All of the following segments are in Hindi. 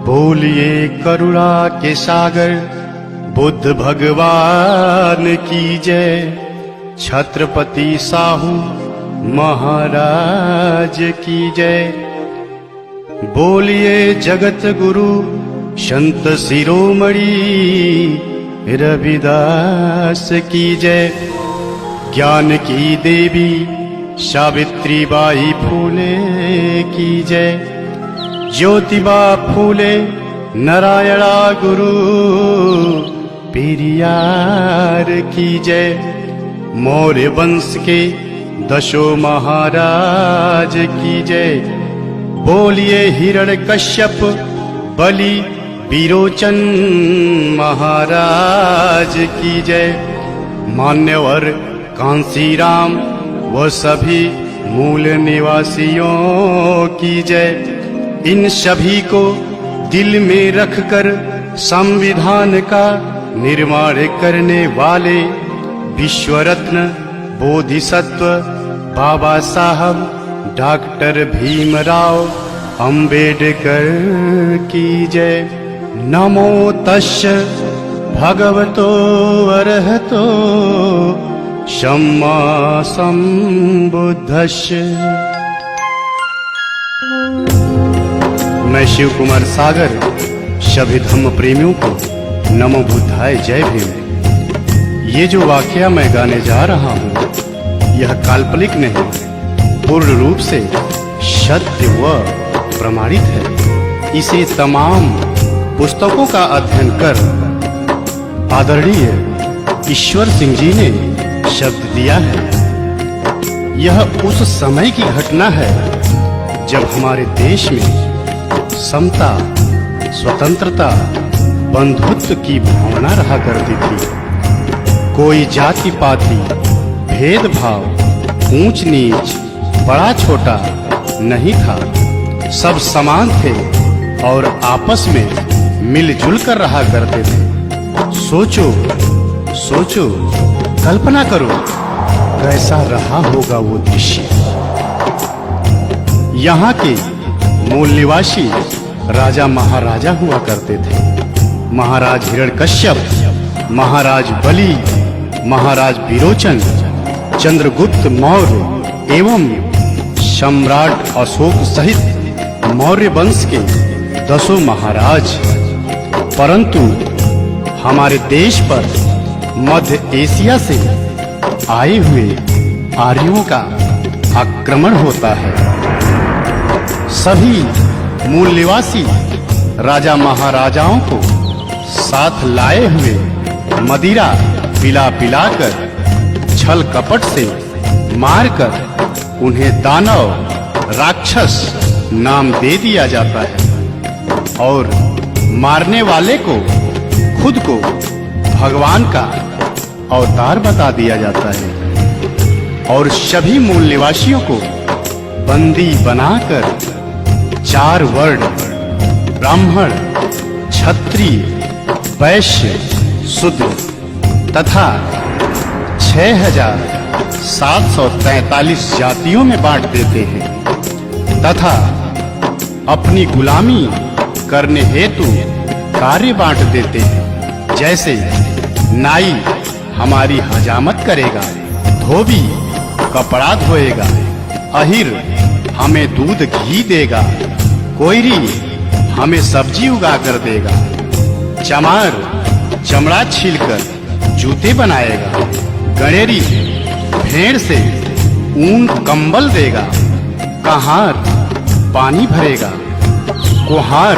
बोलिए करुणा के सागर बुद्ध भगवान की जय। छत्रपति साहू महाराज की जय। बोलिए जगत गुरु संत शिरोमणि रविदास की जय। ज्ञान की देवी सावित्री बाई फूले की जय। ज्योतिबा फूले नारायणा गुरु पेरियार की जय। मौर्य वंश के दशों महाराज की जय। बोलिए हिरण्यकश्यप बलि विरोचन महाराज की जय। मान्यवर कांसीराम व सभी मूल निवासियों की जय। इन सभी को दिल में रखकर संविधान का निर्माण करने वाले विश्वरत्न बोधिसत्व बाबा साहब डॉक्टर भीमराव अंबेडकर की जय। नमो तस्य भगवतो अरहतो सम्मा संबुद्धस्य। मैं शिव कुमार सागर सभी धम्म प्रेमियों को नमो बुद्धाय जय भीम। ये जो वाकया मैं गाने जा रहा हूँ यह काल्पनिक नहीं, पूर्ण रूप से सत्य व प्रमाणित है। इसे तमाम पुस्तकों का अध्ययन कर आदरणीय ईश्वर सिंह जी ने शब्द दिया है। यह उस समय की घटना है जब हमारे देश में समता, स्वतंत्रता, बंधुत्व की भावना रहा करती थी। कोई जाति पाति, भेदभाव, ऊंच नीच, बड़ा छोटा नहीं था। सब समान थे और आपस में मिलजुल कर रहा करते थे। सोचो सोचो, कल्पना करो कैसा रहा होगा वो दृश्य। यहाँ के मूल निवासी राजा महाराजा हुआ करते थे। महाराज हिरण्यकश्यप, महाराज बलि, महाराज विरोचन, चंद्रगुप्त मौर्य एवं सम्राट अशोक सहित मौर्य वंश के 10 महाराज। परंतु हमारे देश पर मध्य एशिया से आए हुए आर्यों का आक्रमण होता है। सभी मूल निवासी राजा महाराजाओं को साथ लाए हुए मदिरा पिला पिलाकर छल कपट से मारकर उन्हें दानव, राक्षस नाम दे दिया जाता है और मारने वाले को खुद को भगवान का अवतार बता दिया जाता है। और सभी मूल निवासियों को बंदी बनाकर 4 वर्ण ब्राह्मण, क्षत्रिय, वैश्य, शूद्र तथा 6743 जातियों में बांट देते हैं तथा अपनी गुलामी करने हेतु कार्य बांट देते हैं। जैसे नाई हमारी हजामत करेगा, धोबी कपड़ा धोएगा, अहिर हमें दूध घी देगा, कोयरी हमें सब्जी उगा कर देगा, चमार चमड़ा छीलकर जूते बनाएगा, गणेरी भेड़ से ऊन कंबल देगा, कहार पानी भरेगा, कुम्हार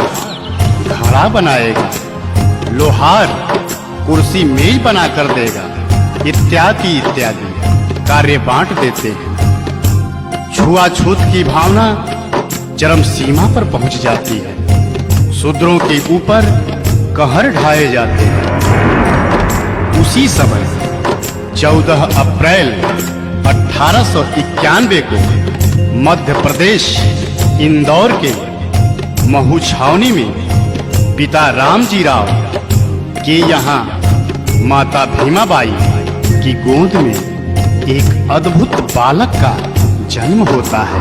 घड़ा बनाएगा, लोहार कुर्सी मेज बना कर देगा, इत्यादि इत्यादि कार्य बांट देते हैं। छुआछूत की भावना चरम सीमा पर पहुंच जाती है। शूद्रों के ऊपर कहर ढाए जाते हैं। उसी समय 14 अप्रैल 1891 को मध्य प्रदेश इंदौर के महू छावनी में पिता रामजी राव के यहाँ माता भीमाबाई की गोद में एक अद्भुत बालक का जन्म होता है।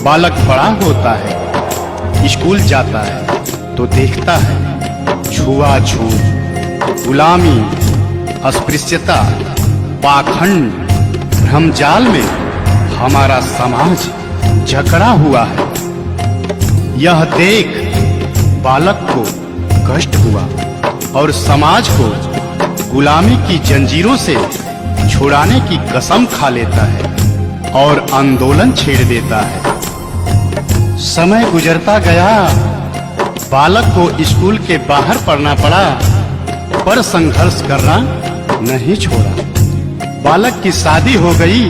बालक बड़ा होता है स्कूल जाता है तो देखता है छुआछूत, गुलामी, अस्पृश्यता, पाखंड, भ्रमजाल में हमारा समाज जकड़ा हुआ है। यह देख बालक को कष्ट हुआ और समाज को गुलामी की जंजीरों से छुड़ाने की कसम खा लेता है और आंदोलन छेड़ देता है। समय गुजरता गया, बालक को स्कूल के बाहर पढ़ना पड़ा, पर संघर्ष करना नहीं छोड़ा। बालक की शादी हो गई,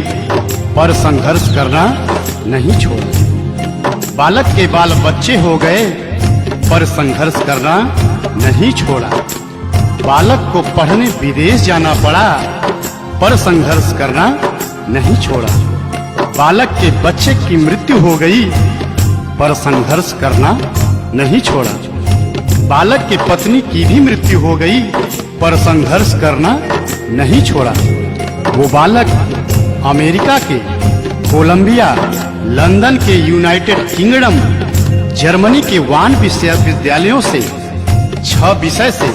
पर संघर्ष करना नहीं छोड़ा। बालक के बाल बच्चे हो गए, पर संघर्ष करना नहीं छोड़ा। बालक को पढ़ने विदेश जाना पड़ा, पर संघर्ष करना नहीं छोड़ा। बालक के बच्चे की मृत्यु हो गई, पर संघर्ष करना नहीं छोड़ा। बालक की पत्नी की भी मृत्यु हो गई, पर संघर्ष करना नहीं छोड़ा। वो बालक अमेरिका के कोलंबिया, लंदन के यूनाइटेड किंगडम, जर्मनी के वान विश्वविद्यालयों से 6 विषय से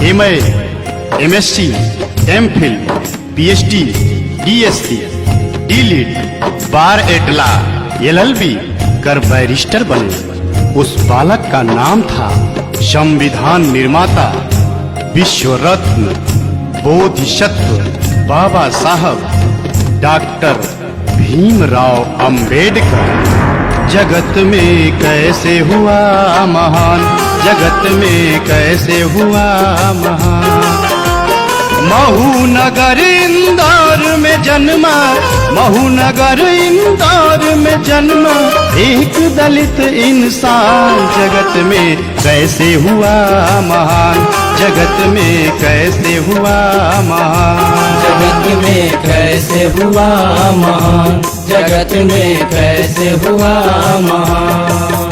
MA, MSc, MPhil, PhD, DSc, DLiD, बार एट लॉ, LLB कर बैरिस्टर बने। उस बालक का नाम था संविधान निर्माता, विश्व रत्न, बोधिसत्व बाबा साहब डॉक्टर भीमराव अंबेडकर। जगत में कैसे हुआ महान, जगत में कैसे हुआ महान। महू नगर इंदौर में जन्मा, महू नगर इंदौर में जन्मा एक दलित इंसान। जगत में कैसे हुआ महान, जगत में कैसे हुआ महान। जगत में कैसे हुआ महान, जगत में कैसे हुआ महान।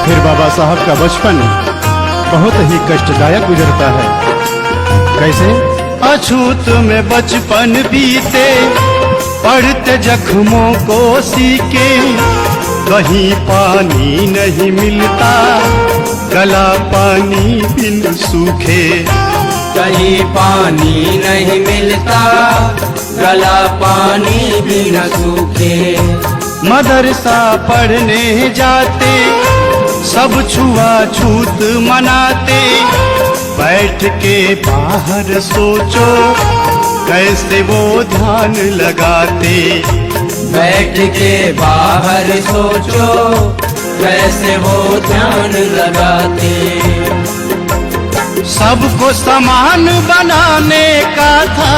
फिर बाबा साहब का बचपन बहुत ही कष्टदायक गुजरता है। कैसे? अछूत में बचपन बीते, पढ़ते जख्मों को सीके। कहीं पानी नहीं मिलता, गला पानी बिन सूखे। कहीं पानी नहीं मिलता, गला पानी बिन सूखे। मदरसा पढ़ने जाते, सब छुआछूत मनाते। बैठ के बाहर सोचो, कैसे वो ध्यान लगाते। बैठ के बाहर सोचो, कैसे वो ध्यान लगाते। सबको समान बनाने का था,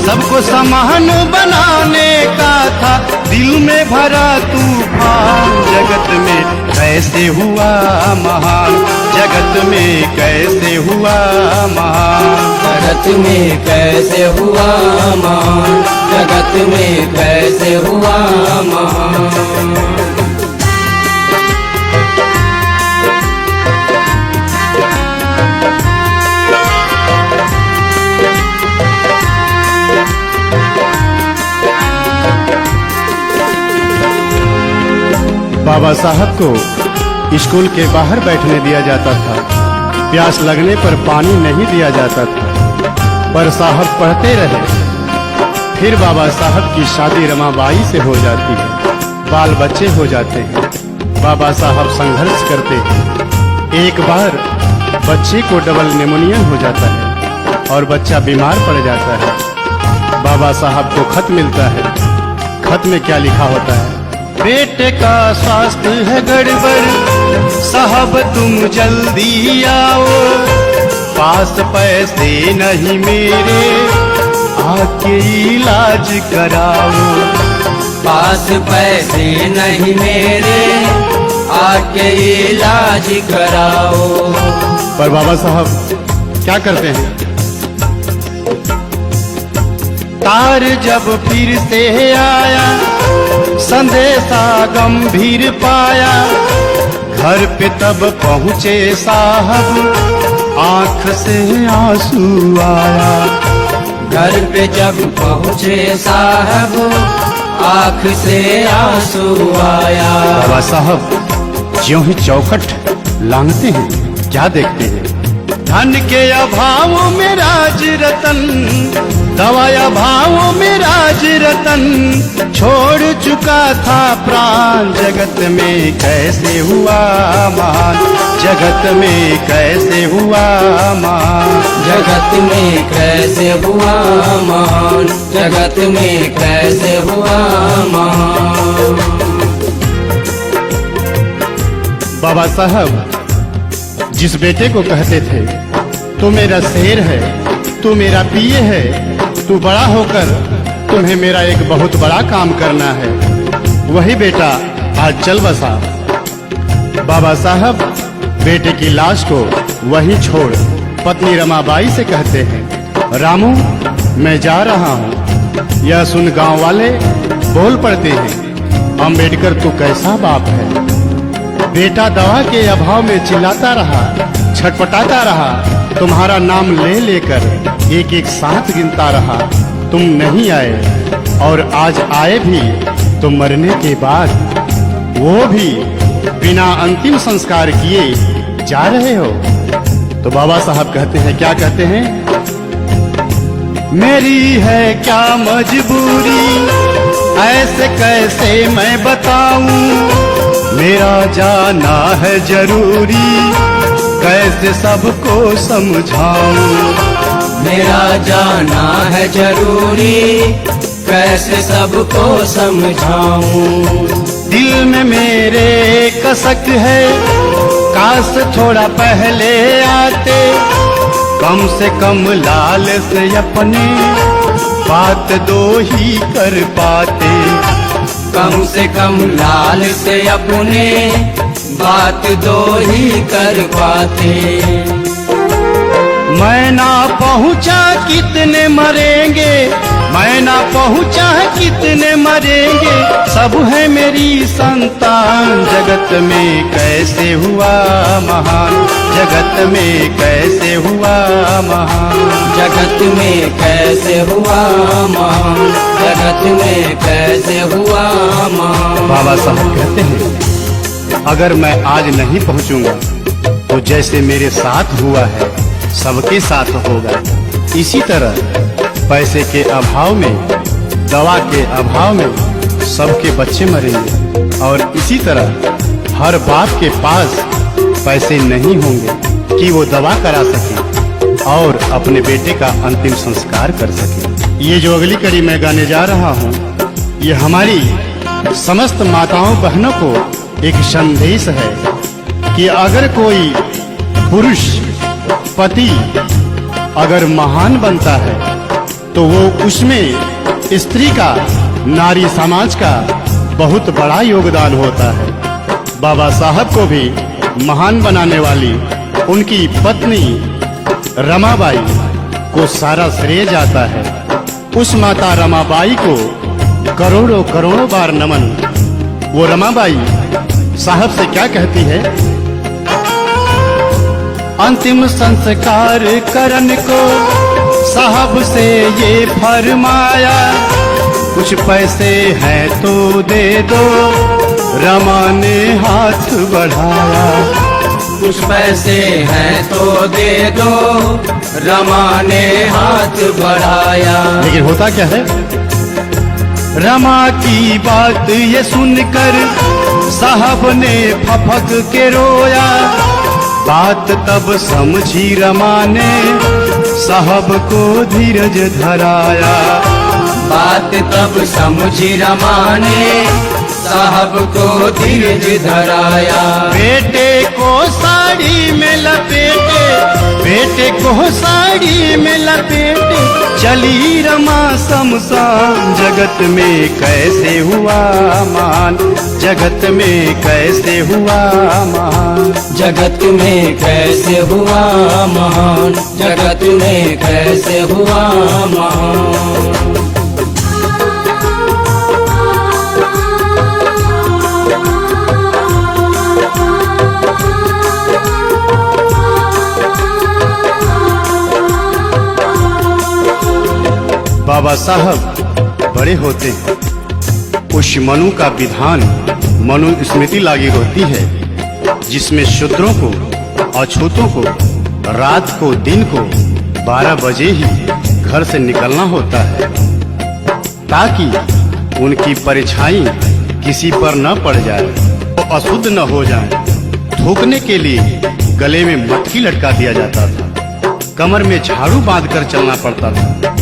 सबको समान बनाने का था। दिल में भरा तूफान, जगत में कैसे हुआ महान, जगत में कैसे हुआ महान। जगत में कैसे हुआ महान, जगत में कैसे हुआ महान। बाबा साहब को स्कूल के बाहर बैठने दिया जाता था। प्यास लगने पर पानी नहीं दिया जाता था, पर साहब पढ़ते रहे। फिर बाबा साहब की शादी रमाबाई से हो जाती है, बाल बच्चे हो जाते हैं। बाबा साहब संघर्ष करते हैं। एक बार बच्चे को डबल निमोनिया हो जाता है और बच्चा बीमार पड़ जाता है। बाबा साहब को खत मिलता है। खत में क्या लिखा होता है? बेटे का स्वास्थ्य है गड़बड़, साहब तुम जल्दी आओ। पास पैसे नहीं मेरे, आके इलाज कराओ। पास पैसे नहीं मेरे, आके इलाज कराओ। पर बाबा साहब क्या करते हैं? तार जब फिर से आया, संदेशा गंभीर पाया। घर पे तब पहुँचे साहब आँख से आंसू आया। घर पे जब पहुँचे साहब आँख से आंसू आया। बाबा साहब ज्यों ही चौखट लांघते हैं क्या देखते हैं? धन के अभाव में राज रतन, दवाया भाव में राज रतन, छोड़ चुका था प्राण। जगत में कैसे हुआ महान, जगत में कैसे हुआ महान, जगत में कैसे हुआ महान, जगत में कैसे हुआ महान। बाबा साहब जिस बेटे को कहते थे तू मेरा शेर है, तू मेरा पिए है, तू बड़ा होकर तुम्हें मेरा एक बहुत बड़ा काम करना है, वही बेटा आज चल बसा। बाबा साहब बेटे की लाश को वहीं छोड़ पत्नी रमाबाई से कहते हैं, रामू मैं जा रहा हूँ। यह सुन गांव वाले बोल पड़ते हैं, अम्बेडकर तू कैसा बाप है। बेटा दवा के अभाव में चिल्लाता रहा, छटपटाता रहा, तुम्हारा नाम ले लेकर एक एक साथ गिनता रहा। तुम नहीं आए और आज आए भी तो मरने के बाद, वो भी बिना अंतिम संस्कार किए जा रहे हो। तो बाबा साहब कहते हैं, क्या कहते हैं? मेरी है क्या मजबूरी, ऐसे कैसे मैं बताऊं, मेरा जाना है जरूरी, कैसे सबको समझाऊं। मेरा जाना है जरूरी, कैसे सबको समझाऊं। दिल में मेरे कसक है, काश थोड़ा पहले आते, कम से कम लाल से अपने बात दो ही कर पाते। कम से कम लाल से अपने बात दो ही कर पाते। मैं ना पहुंचा कितने मरेंगे, मैं ना पहुंचा कितने मरेंगे, सब है मेरी संतान। जगत में कैसे हुआ महान, जगत में कैसे हुआ महान, जगत में कैसे हुआ महान, जगत में कैसे हुआ महान। बाबा साहब कहते हैं, अगर मैं आज नहीं पहुंचूंगा तो जैसे मेरे साथ हुआ है सबके साथ होगा। इसी तरह पैसे के अभाव में, दवा के अभाव में सबके बच्चे मरेंगे, और इसी तरह हर बाप के पास पैसे नहीं होंगे कि वो दवा करा सके और अपने बेटे का अंतिम संस्कार कर सके। ये जो अगली कड़ी मैं गाने जा रहा हूँ, ये हमारी समस्त माताओं बहनों को एक संदेश है कि अगर कोई पुरुष पति अगर महान बनता है तो वो उसमें स्त्री का, नारी समाज का बहुत बड़ा योगदान होता है। बाबा साहब को भी महान बनाने वाली उनकी पत्नी रमाबाई को सारा श्रेय जाता है। उस माता रमाबाई को करोड़ों करोड़ों बार नमन। वो रमाबाई साहब से क्या कहती है? अंतिम संस्कार करन को साहब से ये फरमाया, कुछ पैसे हैं तो दे दो, रमा ने हाथ बढ़ाया। कुछ पैसे हैं तो दे दो, रमा ने हाथ बढ़ाया। लेकिन होता क्या है? रमा की बात ये सुनकर साहब ने फपक के रोया। बात तब समझी रमा ने साहब को धीरज धराया। बात तब समझी रमा ने साहब को धीरज धराया। बेटे को साड़ी में लपेटे, बेटे को साड़ी में लपेटे चली रमा शमशान। जगत में कैसे हुआ मान, जगत में कैसे हुआ मान, जगत में कैसे हुआ महान, जगत में कैसे हुआ महान। बाबा साहब बड़े होते हैं, उस मनु का विधान मनुस्मृति लागू होती है, जिसमें शूद्रों को, अछूतों को रात को, दिन को 12 बजे ही घर से निकलना होता है, ताकि उनकी परछाई किसी पर न पड़ जाए, वो अशुद्ध न हो जाए। थूकने के लिए गले में मटकी लटका दिया जाता था, कमर में झाड़ू बांधकर चलना पड़ता था।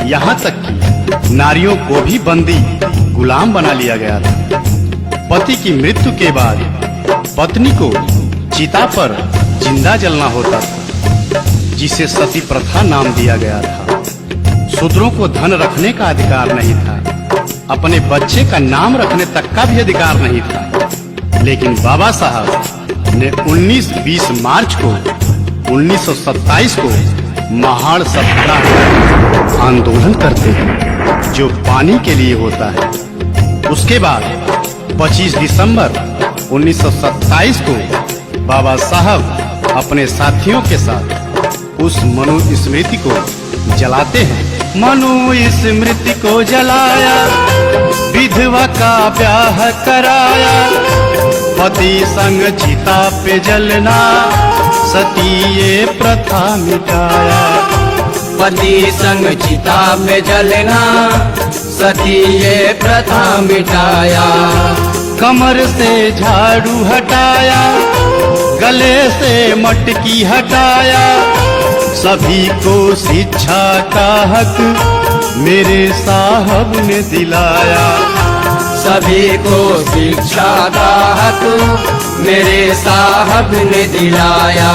यहाँ तक कि नारियों को भी बंदी गुलाम बना लिया गया था। पति की मृत्यु के बाद पत्नी को चिता पर जिंदा जलना होता था, जिसे सती प्रथा नाम दिया गया था। शूद्रों को धन रखने का अधिकार नहीं था, अपने बच्चे का नाम रखने तक का भी अधिकार नहीं था। लेकिन बाबा साहब ने 19-20 मार्च को 1927 को महाड़ सत्याग्रह आंदोलन करते हैं, जो पानी के लिए होता है। उसके बाद 25 दिसंबर 1927 को बाबा साहब अपने साथियों के साथ उस मनुस्मृति को जलाते हैं। मनुस्मृति को जलाया, विधवा का ब्याह कराया, पति संग चिता पे जलना, सती ये प्रथा मिटाया। पति संग चिता पे जलना, सती ये प्रथा मिटाया। कमर से झाड़ू हटाया, गले से मटकी हटाया, सभी को शिक्षा का हक मेरे साहब ने दिलाया। सभी को शिक्षा का हक मेरे साहब ने दिलाया।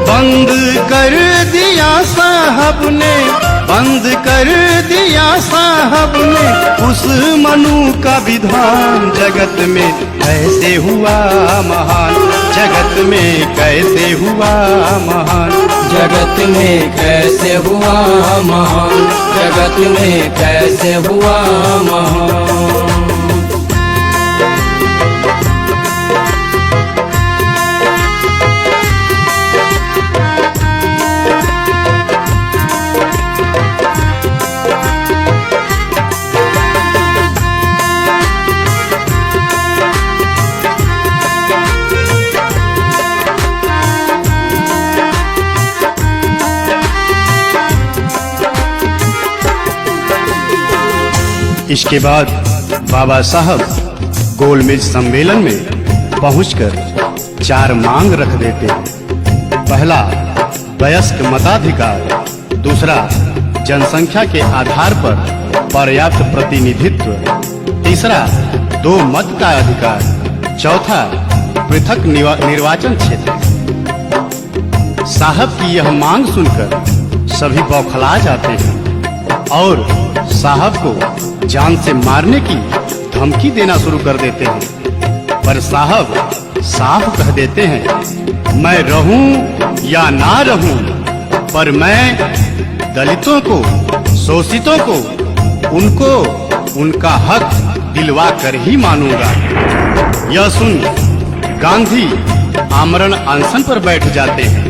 बंद कर दिया साहब ने, बंद कर दिया साहब ने उस मनु का विधान। जगत में कैसे हुआ महान, जगत में कैसे हुआ महान, जगत में कैसे हुआ महान, जगत में कैसे हुआ महान। इसके बाद बाबा साहब गोलमेज सम्मेलन में पहुंचकर 4 मांग रख देते हैं। पहला, वयस्क मताधिकार। दूसरा, जनसंख्या के आधार पर पर्याप्त प्रतिनिधित्व। तीसरा, 2 मत का अधिकार। चौथा, पृथक निर्वाचन क्षेत्र। साहब की यह मांग सुनकर सभी बौखला जाते हैं और साहब को जान से मारने की धमकी देना शुरू कर देते हैं। पर साहब साफ कह देते हैं, मैं रहूं या ना रहूं, पर मैं दलितों को, शोषितों को, उनको उनका हक दिलवा कर ही मानूंगा। यह सुन गांधी आमरण अनशन पर बैठ जाते हैं।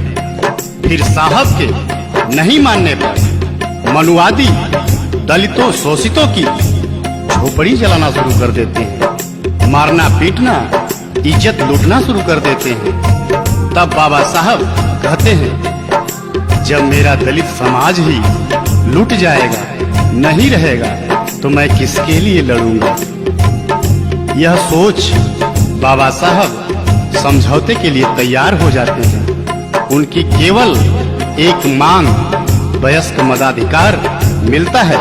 फिर साहब के नहीं मानने पर मनुवादी दलितों, शोषितों की झोपड़ी जलाना शुरू कर देते हैं, मारना पीटना, इज्जत लूटना शुरू कर देते हैं। तब बाबा साहब कहते हैं, जब मेरा दलित समाज ही लूट जाएगा, नहीं रहेगा, तो मैं किसके लिए लड़ूंगा। यह सोच बाबा साहब समझौते के लिए तैयार हो जाते हैं। उनकी केवल एक मांग, वयस्क मताधिकार मिलता है।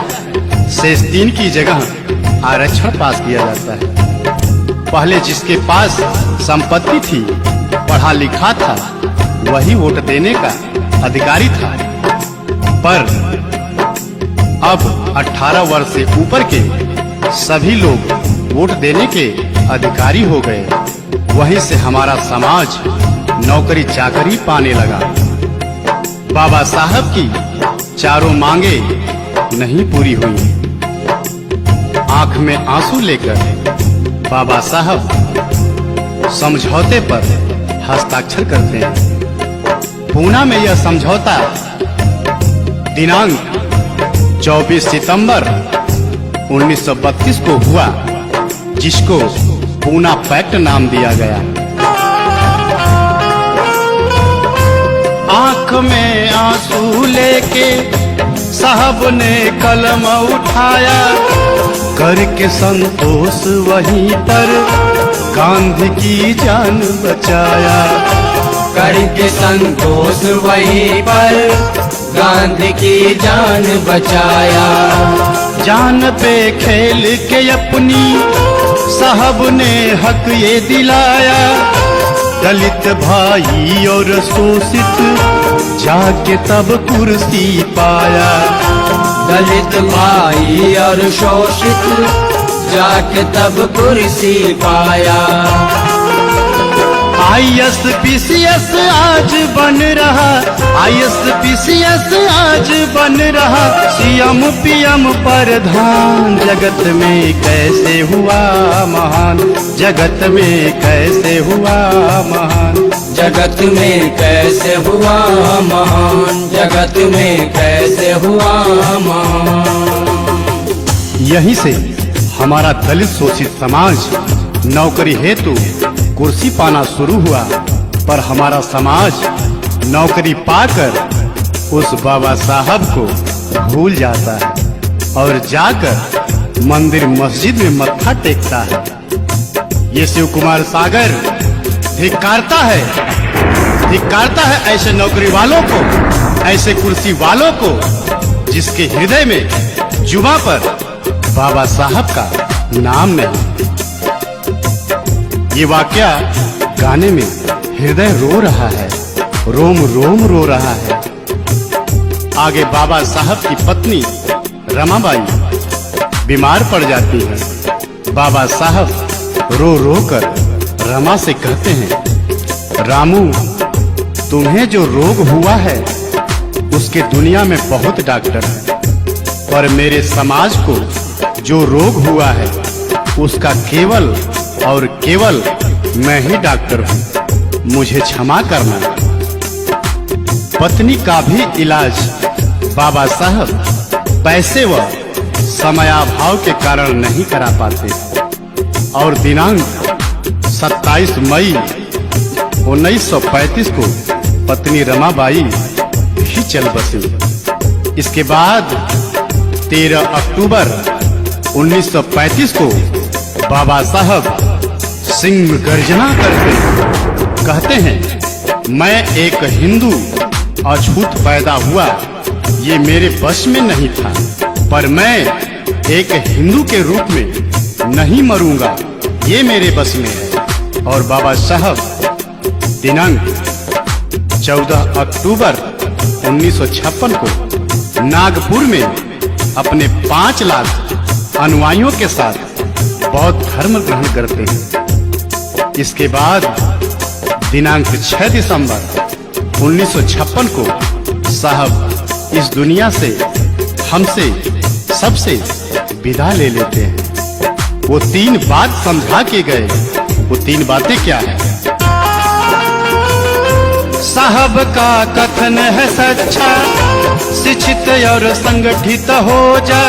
शेष 3 की जगह आरक्षण पास किया जाता है। पहले जिसके पास संपत्ति थी, पढ़ा लिखा था, वही वोट देने का अधिकारी था। पर अब 18 वर्ष से ऊपर के सभी लोग वोट देने के अधिकारी हो गए। वहीं से हमारा समाज नौकरी चाकरी पाने लगा। बाबा साहब की चारों मांगे नहीं पूरी हुई। आंख में आंसू लेकर बाबा साहब समझौते पर हस्ताक्षर करते हैं। पूना में यह समझौता दिनांक 24 सितंबर 1932 को हुआ, जिसको पूना पैक्ट नाम दिया गया। आंख में आंसू लेके साहब ने कलम उठाया, करके संतोष वहीं पर गांधी की जान बचाया। करके संतोष वहीं पर गांधी की जान बचाया। जान पे खेल के अपनी साहब ने हक ये दिलाया, दलित भाई और शोषित जाके तब कुर्सी पाया। दलित भाई और शोषित जाके तब कुर्सी पाया। ISPCS आज बन रहा, ISPCS आज बन रहा, CM PM प्रधान। जगत में कैसे हुआ महान, जगत में कैसे हुआ महान, जगत में कैसे हुआ महान, जगत में कैसे हुआ महान। यहीं से हमारा दलित शोषित समाज नौकरी हेतु कुर्सी पाना शुरू हुआ, पर हमारा समाज नौकरी पाकर उस बाबा साहब को भूल जाता है और जाकर मंदिर मस्जिद में मत्था टेकता है। ये शिव कुमार सागर धिक्कारता है ऐसे नौकरी वालों को, ऐसे कुर्सी वालों को जिसके हृदय में जुबां पर बाबा साहब का नाम नहीं। ये वाकया गाने में हृदय रो रहा है, रोम रोम रो रहा है। आगे बाबा साहब की पत्नी रमाबाई बीमार पड़ जाती है। बाबा साहब रो रो कर रमा से कहते हैं, रामू तुम्हें जो रोग हुआ है उसके दुनिया में बहुत डॉक्टर हैं, पर मेरे समाज को जो रोग हुआ है उसका केवल और केवल मैं ही डॉक्टर हूँ, मुझे क्षमा करना। पत्नी का भी इलाज बाबा साहब पैसे व समयाभाव के कारण नहीं करा पाते और दिनांक 27 मई 1935 को पत्नी रमाबाई भी चल बसी। इसके बाद 13 अक्टूबर 1935 को बाबा साहब सिंह गर्जना करके कहते हैं, मैं एक हिंदू अछूत पैदा हुआ, ये मेरे बस में नहीं था, पर मैं एक हिंदू के रूप में नहीं मरूंगा, ये मेरे बस में है। और बाबा साहब दिनांक 14 अक्टूबर 1956 को नागपुर में अपने 5 लाख अनुयायियों के साथ बौद्ध धर्म ग्रहण करते हैं। इसके बाद दिनांक 6 दिसंबर 1956 को साहब इस दुनिया से हमसे सबसे विदा ले लेते हैं। वो 3 बात समझा के गए, वो 3 बातें क्या है? साहब का कथन है सच्चा, शिक्षित और संगठित हो जा,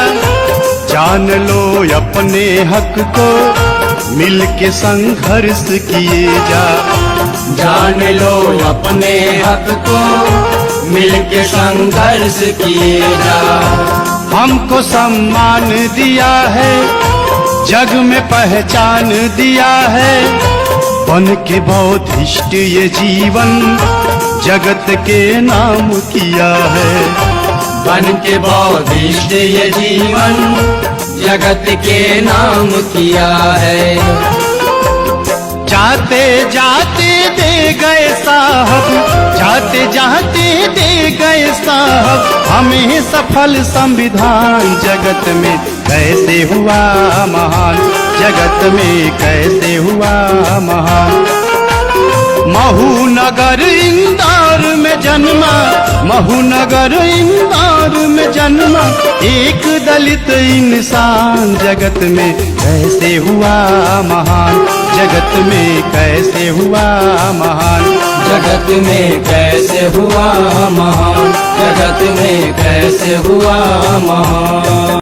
जान लो अपने हक को, मिल के संघर्ष किए जा। जान लो अपने हक को, मिल के संघर्ष किए जा। हमको सम्मान दिया है, जग में पहचान दिया है, बन के बौद्धिस्ट ये जीवन जगत के नाम किया है। बन के बौद्धिस्ट ये जीवन जगत के नाम किया है। जाते जाते दे गए साहब, जाते जाते दे गए साहब, हमें सफल संविधान। जगत में कैसे हुआ महान, जगत में कैसे हुआ महान। महू नगर इंदौर में जन्मा, महू नगर इंदौर में जन्मा एक दलित इंसान। जगत में कैसे हुआ महान, जगत में कैसे हुआ महान। जगत में कैसे हुआ महान, जगत में कैसे हुआ महान।